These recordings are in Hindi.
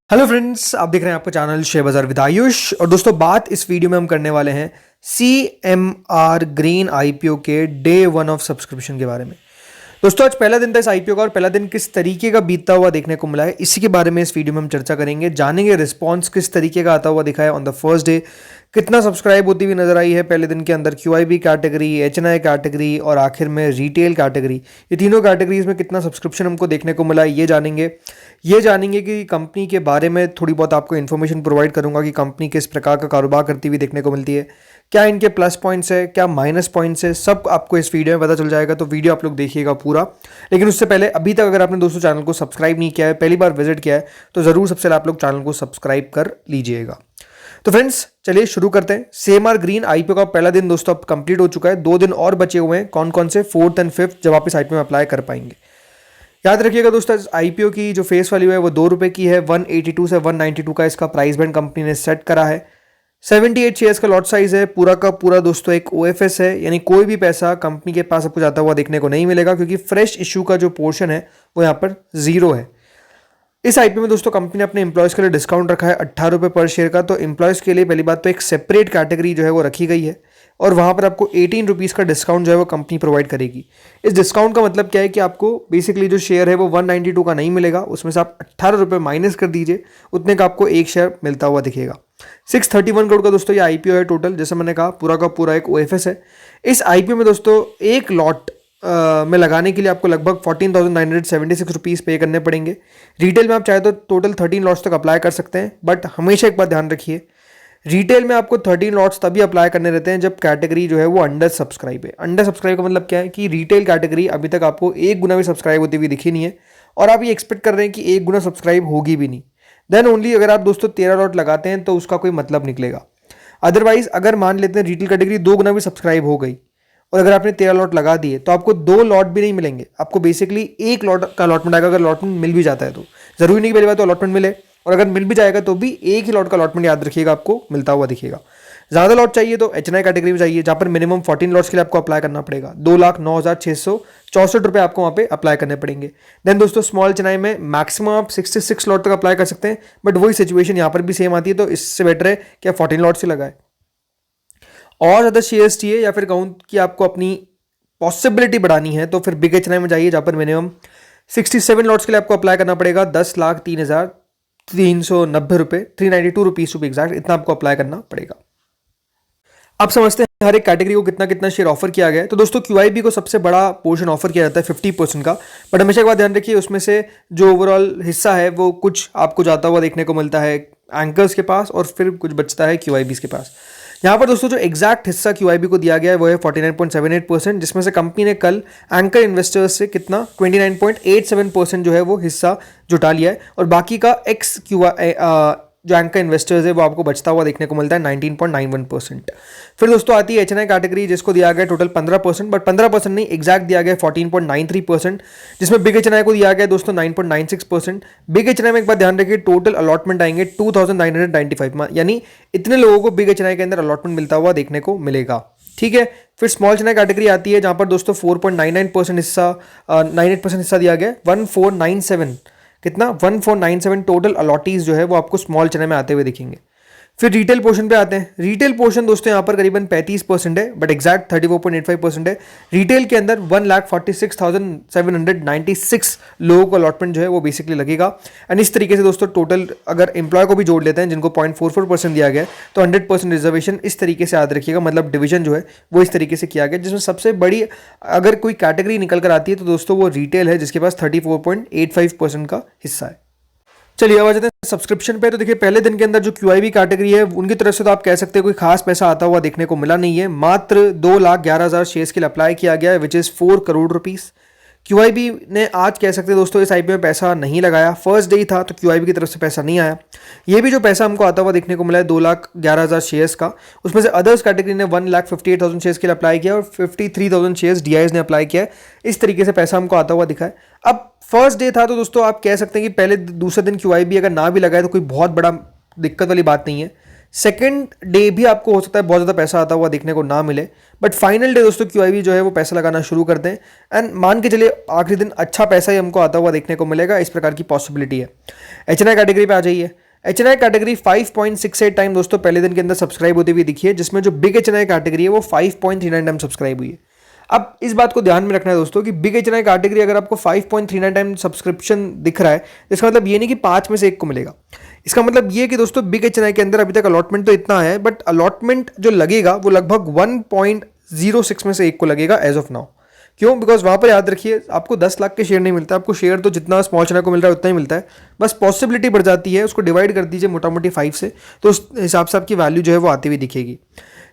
हेलो फ्रेंड्स, आप देख रहे हैं आपका चैनल शेयर बाजार विद आयुष। और दोस्तों, बात इस वीडियो में हम करने वाले हैं CMR ग्रीन आईपीओ के डे 1 ऑफ सब्सक्रिप्शन के बारे में। दोस्तों, आज पहला दिन था इस आईपीओ का और पहला दिन किस तरीके का बीतता हुआ देखने को मिला है, इसी के बारे में इस वीडियो में हम चर्चा करेंगे। जानेंगे रिस्पांस किस तरीके का आता हुआ दिखा है ऑन द फर्स्ट डे, कितना सब्सक्राइब होती हुई नजर आई है पहले दिन के अंदर, QIB कैटेगरी, HNI कैटेगरी और आखिर में रिटेल कैटेगरी। ये तीनों कैटेगरीज में कितना सब्सक्रिप्शन हमको देखने को मिला है ये जानेंगे कि कंपनी के बारे में थोड़ी बहुत आपको इन्फॉर्मेशन प्रोवाइड करूंगा कि कंपनी किस प्रकार का कारोबार करती हुई देखने को मिलती है, क्या इनके प्लस पॉइंट्स है, क्या माइनस पॉइंट्स है, सब आपको इस वीडियो में पता चल जाएगा। तो वीडियो आप लोग देखिएगा पूरा। लेकिन उससे पहले अभी तक अगर आपने दोस्तों चैनल को सब्सक्राइब नहीं किया है, पहली बार विजिट किया है, तो जरूर सबसे पहले आप लोग चैनल को सब्सक्राइब कर लीजिएगा। तो फ्रेंड्स, चलिए शुरू करते हैं। CMR ग्रीन आईपीओ का पहला दिन दोस्तों अब कंप्लीट हो चुका है। 2 दिन और बचे हुए हैं। कौन कौन से? 4th एंड 5th, जब आप इस आईपीओ में अप्लाई कर पाएंगे। याद रखिएगा दोस्तों, आईपीओ की जो फेस वैल्यू है वो ₹2 की है। 182 से 192 का इसका प्राइस बैंड कंपनी ने सेट करा है। 78 शेयर्स का लॉट साइज है। पूरा का पूरा दोस्तों एक OFS है, यानी कोई भी पैसा कंपनी के पास आपको जाता हुआ देखने को नहीं मिलेगा, क्योंकि फ्रेश इशू का जो पोर्शन है वो यहाँ पर 0 है। इस आईपीओ में दोस्तों कंपनी ने अपने एम्प्लॉयज़ के लिए डिस्काउंट रखा है ₹18 पर शेयर का। तो एम्प्लॉयज़ के लिए पहली बात तो एक सेपरेट कैटेगरी जो है वो रखी गई है और वहाँ पर आपको ₹18 का डिस्काउंट जो है वो कंपनी प्रोवाइड करेगी। इस डिस्काउंट का मतलब क्या है कि आपको बेसिकली जो शेयर है वो 192 का नहीं मिलेगा, उसमें से आप ₹18 माइनस कर दीजिए, उतने का आपको एक शेयर मिलता हुआ दिखेगा। 631 करोड़ का दोस्तों ये आईपीओ है टोटल। जैसे मैंने कहा, पूरा का पूरा एक OFS है। इस आईपीओ में दोस्तों एक लॉट में लगाने के लिए आपको लगभग ₹14,976 पे करने पड़ेंगे। रिटेल में आप चाहे तो टोटल 13 लॉट्स तक अप्लाई कर सकते हैं, बट हमेशा एक बात ध्यान रखिए, रिटेल में आपको 13 लॉट्स तभी अप्लाई करने रहते हैं जब कैटेगरी जो है वो अंडर सब्सक्राइब है। अंडर सब्सक्राइब का मतलब क्या है कि रिटेल कैटेगरी अभी तक आपको 1 गुना भी सब्सक्राइब होती हुई दिखी नहीं है और आप ये एक्सपेक्ट कर रहे हैं कि 1 गुना सब्सक्राइब होगी भी नहीं। देन ओनली अगर आप दोस्तों 13 लॉट लगाते हैं तो उसका कोई मतलब निकलेगा। अदरवाइज अगर मान लेते हैं रिटेल कैटेगरी 2 गुना भी सब्सक्राइब हो गई और अगर आपने 13 लॉट लगा दिए तो आपको 2 लॉट भी नहीं मिलेंगे, आपको बेसिकली 1 लॉट का अलॉटमेंट आएगा। अगर अलॉटमेंट मिल भी जाता है तो जरूरी नहीं कि पहली बात तो अलॉटमेंट मिले, और अगर मिल भी जाएगा तो भी 1 ही लॉट का अलॉटमेंट याद रखिएगा आपको मिलता हुआ दिखेगा। ज़्यादा लॉट चाहिए तो HNI कैटेगरी में चाहिए, जहाँ पर मिनिमम 14 लॉट्स के लिए आपको अप्लाई करना पड़ेगा। ₹2,09,664 आपको वहाँ पे अप्लाई करने पड़ेंगे। देन दोस्तों स्मॉल HNI में मैक्सिमम आप 66 लॉट तक अप्लाई कर सकते हैं, बट वही सिचुएशन यहाँ पर भी सेम आती है। तो इससे बेटर है कि आप 14 लॉट से लगाए। और ज़्यादा शेयर्स चाहिए या फिर कहूँ कि आपको अपनी पॉसिबिलिटी बढ़ानी है तो फिर बिग HNI में जाइए, जहाँ पर मिनिमम 67 लॉट्स के लिए आपको अप्लाई करना पड़ेगा। ₹10,03,390, ₹392 टू बी एग्जैक्ट, इतना आपको अप्लाई करना पड़ेगा। आप समझते हैं हर एक कैटेगरी को कितना कितना शेयर ऑफर किया गया है। तो दोस्तों QIB को सबसे बड़ा पोर्शन ऑफर किया जाता है 50% का, बट हमेशा एक बात ध्यान रखिए, उसमें से जो ओवरऑल हिस्सा है वो कुछ आपको जाता हुआ देखने को मिलता है एंकर्स के पास और फिर कुछ बचता है QIBs के पास। यहाँ पर दोस्तों जो एग्जैक्ट हिस्सा QIB को दिया गया है वो है 49.78%, जिसमें से कंपनी ने कल एंकर इन्वेस्टर्स से कितना 29.87% जो है वो हिस्सा जुटा लिया है, और बाकी का एक्स जो एंकर इन्वेस्टर्स है वो आपको बचता हुआ देखने को मिलता है 19.91%। फिर दोस्तों आती है HNI कैटेगरी, जिसको दिया गया टोटल 15%, बट 15% नहीं, एग्जैक्ट दिया गया 14.93%, जिसमें बिग HNI को दिया गया दोस्तों 9.96%। बिग HNI में एक बात ध्यान रखिए, टोटल अलॉटमेंट आएंगे 2995, यानी इतने लोगों को बिग HNI के अंदर अलॉटमेंट मिलता हुआ देखने को मिलेगा। ठीक है। फिर स्मॉल HNI कैटेगरी आती है, जहां पर दोस्तों 4.99% हिस्सा 98% हिस्सा दिया गया। 1497 कितना 1497 टोटल अलॉटीज जो है वो आपको स्मॉल HNI में आते हुए दिखेंगे। फिर रिटेल पोर्शन पे आते हैं। रिटेल पोर्शन दोस्तों यहाँ पर करीबन 35% है, बट एग्जैक्ट 34.85% है। रिटेल के अंदर 1,46,796 लोगों को अलॉटमेंट जो है वो बेसिकली लगेगा। एंड इस तरीके से दोस्तों टोटल अगर एम्प्लॉय को भी जोड़ लेते हैं, जिनको 0.44% दिया गया है, तो 100% रिजर्वेशन इस तरीके से याद रखिएगा, मतलब डिवीजन जो है वो इस तरीके से किया गया, जिसमें सबसे बड़ी अगर कोई कैटेगरी निकल कर आती है तो दोस्तों वो रिटेल है, जिसके पास 34.85% का हिस्सा है। चलिए अब आ जाते हैं सब्सक्रिप्शन पे। तो देखिए पहले दिन के अंदर जो QIB कैटेगरी है उनकी तरफ से तो आप कह सकते हैं कोई खास पैसा आता हुआ देखने को मिला नहीं है। मात्र 2,11,000 शेयर्स के लिए अप्लाई किया गया है, विच इज़ ₹4 करोड़। QIB ने आज कह सकते हैं दोस्तों इस आईपीओ में पैसा नहीं लगाया। फर्स्ट डे ही था तो QIB की तरफ से पैसा नहीं आया। ये भी जो पैसा हमको आता हुआ देखने को मिला है 2,11,000 शेयर्स का, उसमें से अदर्स कैटेगरी ने 1,58,000 शेयर्स के लिए अप्लाई किया और 53,000 शेयर्स DIs ने अप्लाई किया है। इस तरीके से पैसा हमको आता हुआ दिखा है। अब फर्स्ट डे था तो दोस्तों आप कह सकते हैं कि पहले दूसरे दिन QIB अगर ना भी लगाए तो कोई बहुत बड़ा दिक्कत वाली बात नहीं है। सेकेंड डे भी आपको हो सकता है बहुत ज़्यादा पैसा आता हुआ देखने को ना मिले, बट फाइनल डे दोस्तों QIB जो है वो पैसा लगाना शुरू कर दें एंड मान के चलिए आखिरी दिन अच्छा पैसा ही हमको आता हुआ देखने को मिलेगा, इस प्रकार की पॉसिबिलिटी है। HNI कैटेगरी पे आ जाइए। HNI कैटेगरी 5.68 टाइम दोस्तों पहले दिन के अंदर सब्सक्राइब होती हुई दिखी है, जिसमें जो बिग HNI कैटेगरी है वो 5.39 टाइम सब्सक्राइब हुई है। अब इस बात को ध्यान में रखना है दोस्तों कि बिग HNI कैटेगरी अगर आपको 5.39 टाइम सब्सक्रिप्शन दिख रहा है, इसका मतलब ये नहीं कि 5 में से 1 को मिलेगा। इसका मतलब ये कि दोस्तों बिग HNI के अंदर अभी तक अलॉटमेंट तो इतना है, बट अलॉटमेंट जो लगेगा वो लगभग 1.06 में से 1 को लगेगा एज ऑफ नाउ। क्यों? बिकॉज वहाँ पर याद रखिए आपको 10 लाख के शेयर नहीं मिलता, आपको शेयर तो जितना स्मॉल चैनल को मिल रहा है उतना ही मिलता है, बस पॉसिबिलिटी बढ़ जाती है। उसको डिवाइड कर दीजिए मोटा मोटी 5 से, तो उस हिसाब से आपकी वैल्यू जो है वो आती हुई दिखेगी।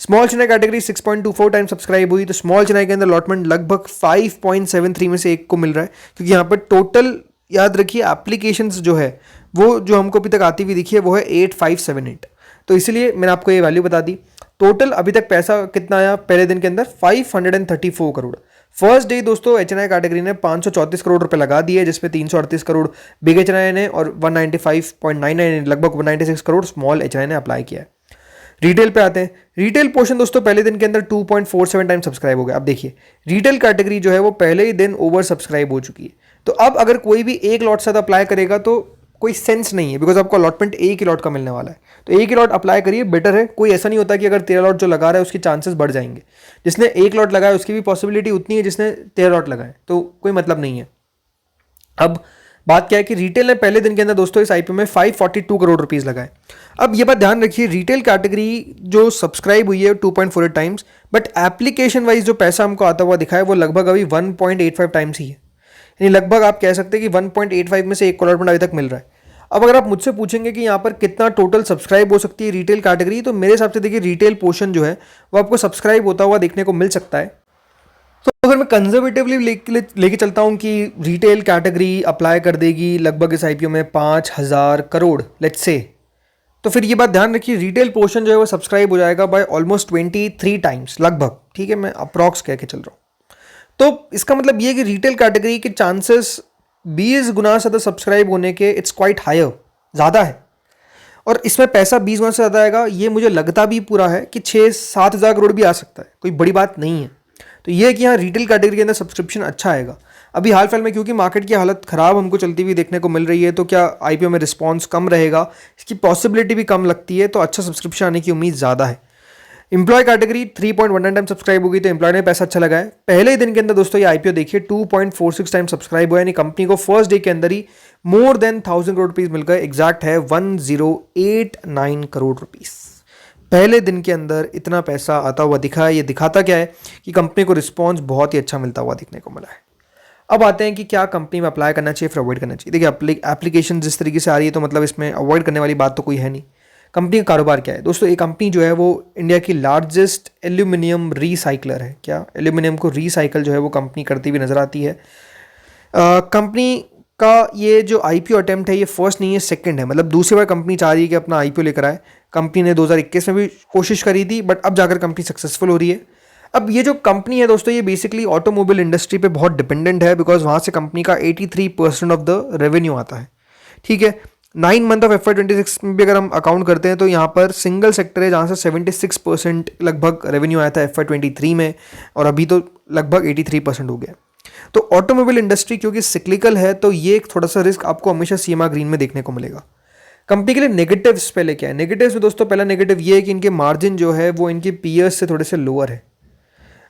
Small channel category 6.24 time subscribe हुई, तो स्मॉल चैनल के अंदर अलॉटमेंट लगभग 5.73 में से 1 को मिल रहा है, क्योंकि यहाँ पर टोटल याद रखिए एप्लीकेशंस जो है वो जो हमको अभी तक आती हुई दिखी है वो है 8578। तो इसलिए मैंने आपको ये वैल्यू बता दी। टोटल अभी तक पैसा कितना आया पहले दिन के अंदर? 534 करोड़। फर्स्ट डे दोस्तों HNI कैटेगरी ने 534 करोड़ रुपए लगा दिए, जिसमें 338 करोड़ बिग HNI ने और 195.99 लगभग 196 करोड़ स्मॉल HNI ने अप्लाई किया है। रिटेल पे आते हैं। रिटेल पोर्शन दोस्तों पहले दिन के अंदर 2.47 टाइम सब्सक्राइब हो गया। अब देखिए रिटेल कैटेगरी जो है वो पहले ही दिन ओवर सब्सक्राइब हो चुकी है, तो अब अगर कोई भी एक लॉट से अप्लाई करेगा तो कोई सेंस नहीं है, बिकॉज आपको अलॉटमेंट एक ही लॉट का मिलने वाला है। तो एक ही लॉट अप्लाई करिए, बेटर है। कोई ऐसा नहीं होता कि अगर 13 लॉट जो लगा रहा है उसके चांसेस बढ़ जाएंगे। जिसने एक लॉट लगाया उसकी भी पॉसिबिलिटी उतनी है जिसने 13 लॉट लगाए, तो कोई मतलब नहीं है। अब बात क्या है कि रिटेल ने पहले दिन के अंदर दोस्तों इस आईपीओ में 542 करोड़ रुपीस लगाए। अब ये बात ध्यान रखिए, रिटेल कैटेगरी जो सब्सक्राइब हुई है 2.48 टाइम्स, बट एप्लीकेशन वाइज जो पैसा हमको आता हुआ दिखा है वो लगभग अभी 1.85 टाइम्स ही है। यानी लगभग आप कह सकते हैं कि 1.85 में से 1 अलॉटमेंट अभी तक मिल रहा है। अब अगर आप मुझसे पूछेंगे कि यहाँ पर कितना टोटल सब्सक्राइब हो सकती है रिटेल कैटेगरी, तो मेरे हिसाब से देखिए रिटेल पोर्शन जो है वो आपको सब्सक्राइब होता हुआ देखने को मिल सकता है। तो अगर मैं कंजर्वेटिवली लेके चलता हूँ कि रिटेल कैटेगरी अप्लाई कर देगी लगभग इस आईपीओ में 5000 करोड़ लेट्स से, तो फिर ये बात ध्यान रखिए रिटेल पोर्शन जो है वो सब्सक्राइब हो जाएगा बाय ऑलमोस्ट 23 टाइम्स लगभग। ठीक है, मैं अप्रॉक्स कह के चल रहा हूँ। तो इसका मतलब ये है कि रिटेल कैटेगरी के चांसेस 20 गुना ज़्यादा सब्सक्राइब होने के इट्स क्वाइट हायर, ज़्यादा है। और इसमें पैसा 20 गुना से ज़्यादा आएगा, ये मुझे लगता भी पूरा है कि 6-7 हज़ार करोड़ भी आ सकता है, कोई बड़ी बात नहीं है। तो ये है कि यहाँ रिटेल कैटेगरी के अंदर सब्सक्रिप्शन अच्छा आएगा। अभी हाल फिलहाल में क्योंकि मार्केट की हालत ख़राब हमको चलती हुई देखने को मिल रही है, तो क्या आईपीओ में रिस्पॉन्स कम रहेगा, इसकी पॉसिबिलिटी भी कम लगती है, तो अच्छा सब्सक्रिप्शन आने की उम्मीद ज़्यादा है। एम्प्लॉय कैटेगरी 3.19 टाइम सब्सक्राइब होगी, तो एम्प्लॉय ने पैसा अच्छा लगाया। पहले ही दिन के अंदर दोस्तों ये आईपीओ देखिए 2.46 टाइम सब्सक्राइब हुआ, यानी कंपनी को फर्स्ट डे के अंदर ही मोर देन 1000 करोड़ रुपीस मिल गए। एग्जैक्ट है 1089 करोड़ रुपीस। पहले दिन के अंदर इतना पैसा आता हुआ दिखा है। ये दिखाता क्या है कि कंपनी को रिस्पॉन्स बहुत ही अच्छा मिलता हुआ दिखने को मिला है। अब आते हैं कि क्या कंपनी में अप्लाई करना चाहिए फिर अवॉइड करना चाहिए। देखिए एप्लीकेशन जिस तरीके से आ रही है, तो मतलब इसमें अवॉइड करने वाली बात तो कोई है नहीं। कंपनी का कारोबार क्या है दोस्तों? ये कंपनी जो है वो इंडिया की लार्जेस्ट एल्यूमिनियम रिसाइकलर है। क्या एल्यूमिनियम को रिसाइकल जो है वो कंपनी करती हुई नजर आती है। कंपनी का ये जो आईपीओ अटेम्प्ट है ये फर्स्ट नहीं है, सेकंड है। मतलब दूसरी बार कंपनी चाह रही है कि अपना आईपीओ लेकर आए। कंपनी ने 2021 में भी कोशिश करी थी, बट अब जाकर कंपनी सक्सेसफुल हो रही है। अब ये जो कंपनी है दोस्तों ये बेसिकली ऑटोमोबाइल इंडस्ट्री पे बहुत डिपेंडेंट है, बिकॉज वहाँ से कंपनी का 83% ऑफ द रेवेन्यू आता है। ठीक है, 9 मंथ ऑफ FY26 में भी अगर हम अकाउंट करते हैं तो यहाँ पर सिंगल सेक्टर है जहाँ से 76% लगभग रेवेन्यू आया था FY23 में, और अभी तो लगभग 83% हो गया। तो ऑटोमोबाइल इंडस्ट्री क्योंकि सिक्लिकल है, तो ये एक थोड़ा सा रिस्क आपको हमेशा CMR ग्रीन में देखने को मिलेगा। कंपनी के लिए नेगेटिव्स पहले क्या है? नेगेटिव्स में दोस्तों पहला नेगेटिव ये है कि इनके मार्जिन जो है वो इनके पीयर्स से थोड़े से लोअर है।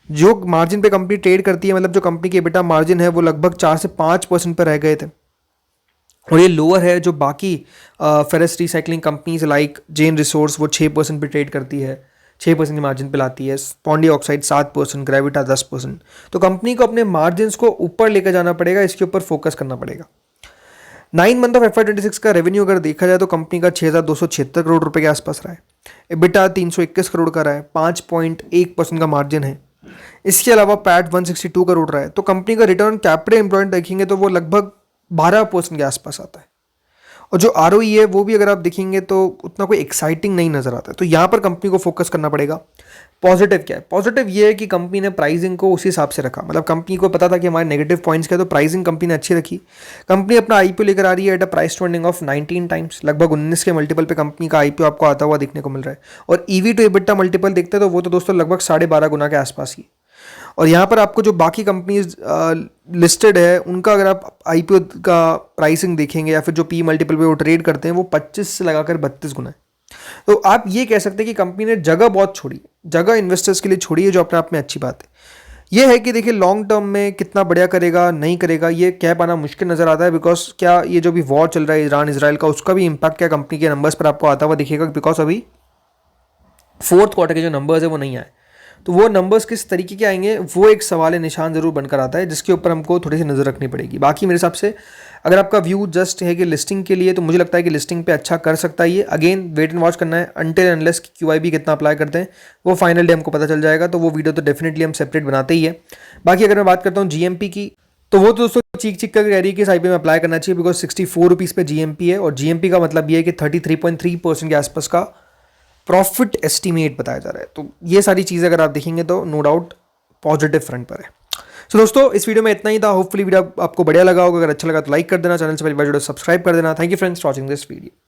जो मार्जिन पे कंपनी ट्रेड करती है, मतलब जो कंपनी के EBITDA मार्जिन है वो लगभग 4 से 5% पर रह गए थे, और ये लोअर है जो बाकी फेरस रिसाइकलिंग कंपनीज लाइक जेन रिसोर्स वो 6% पे ट्रेड करती है, 6% की मार्जिन पे लाती है। पॉन्डी ऑक्साइड 7%, ग्रेविटा 10%। तो कंपनी को अपने मार्जिन को ऊपर लेकर जाना पड़ेगा, इसके ऊपर फोकस करना पड़ेगा। 9 मंथ ऑफ FY26 का रेवेन्यू अगर देखा जाए तो कंपनी का 6276 करोड़ रुपए के आसपास रहा है। EBITDA 321 करोड़ का रहा है, 5.1% का मार्जिन है। इसके अलावा पैट 162 करोड़ रहा है। तो कंपनी का रिटर्न कैपिटल एम्प्लॉयड देखेंगे तो वो लगभग 12% के आसपास आता है, और जो ROE है वो भी अगर आप देखेंगे तो उतना कोई एक्साइटिंग नहीं नजर आता है। तो यहाँ पर कंपनी को फोकस करना पड़ेगा। पॉजिटिव क्या है? पॉजिटिव ये है कि कंपनी ने प्राइसिंग को उसी हिसाब से रखा। मतलब कंपनी को पता था कि हमारे नेगेटिव पॉइंट्स क्या है, तो प्राइसिंग कंपनी ने अच्छी रखी। कंपनी अपना आईपीओ लेकर आ रही है at a price to earning of 19 times, लगभग 19 के मल्टीपल पे कंपनी का आईपीओ आपको आता हुआ दिखने को मिल रहा है। और EV टू EBITDA मल्टीपल देखते हैं तो वो तो दोस्तों लगभग 12.5 गुना के आसपास ही। और यहाँ पर आपको जो बाकी कंपनीज लिस्टेड है उनका अगर आप आईपीओ का प्राइसिंग देखेंगे या फिर जो पी मल्टीपल पे वो ट्रेड करते हैं वो 25 से लगाकर 32 गुना है। तो आप ये कह सकते हैं कि कंपनी ने जगह बहुत छोड़ी, जगह इन्वेस्टर्स के लिए छोड़ी है, जो अपने आप में अच्छी बात है। ये है कि देखिए लॉन्ग टर्म में कितना बढ़िया करेगा नहीं करेगा ये कह पाना मुश्किल नज़र आता है, बिकॉज क्या ये जो भी वॉर चल रहा है ईरान इजराइल का, उसका भी इम्पैक्ट क्या कंपनी के नंबर्स पर आपको आता हुआ दिखेगा, बिकॉज अभी फोर्थ क्वार्टर के जो नंबर्स है वो नहीं आए। तो वो नंबर्स किस तरीके के आएंगे वो एक सवाल निशान जरूर बनकर आता है, जिसके ऊपर हमको थोड़ी सी नज़र रखनी पड़ेगी। बाकी मेरे हिसाब से अगर आपका व्यू जस्ट है कि लिस्टिंग के लिए, तो मुझे लगता है कि लिस्टिंग पे अच्छा कर सकता है ये। अगेन वेट एंड वॉच करना है अनटिल अनलेस QIB कितना अप्लाई करते हैं, वो फाइनल डे हमको पता चल जाएगा। तो वो वीडियो तो डेफिनेटली हम सेपरेट बनाते ही है। बाकी अगर मैं बात करता हूँ GMP की, तो वो तो दोस्तों चीख कर कह रही है कि इस IPO में अप्लाई करना चाहिए, बिकॉज 64 रुपीज़ पे GMP है, और GMP का मतलब ये है कि 33.3% के आसपास का प्रॉफिट एस्टिमेट बताया जा रहा है। तो ये सारी चीज़ें अगर आप देखेंगे तो नो डाउट पॉजिटिव फ्रंट पर है। तो दोस्तों इस वीडियो में इतना ही था। होपफुली वीडियो आपको बढ़िया लगा होगा। अगर अच्छा लगा तो लाइक कर देना, चैनल से पहली बार जुड़े सब्सक्राइब कर देना। Thank you friends for watching this video.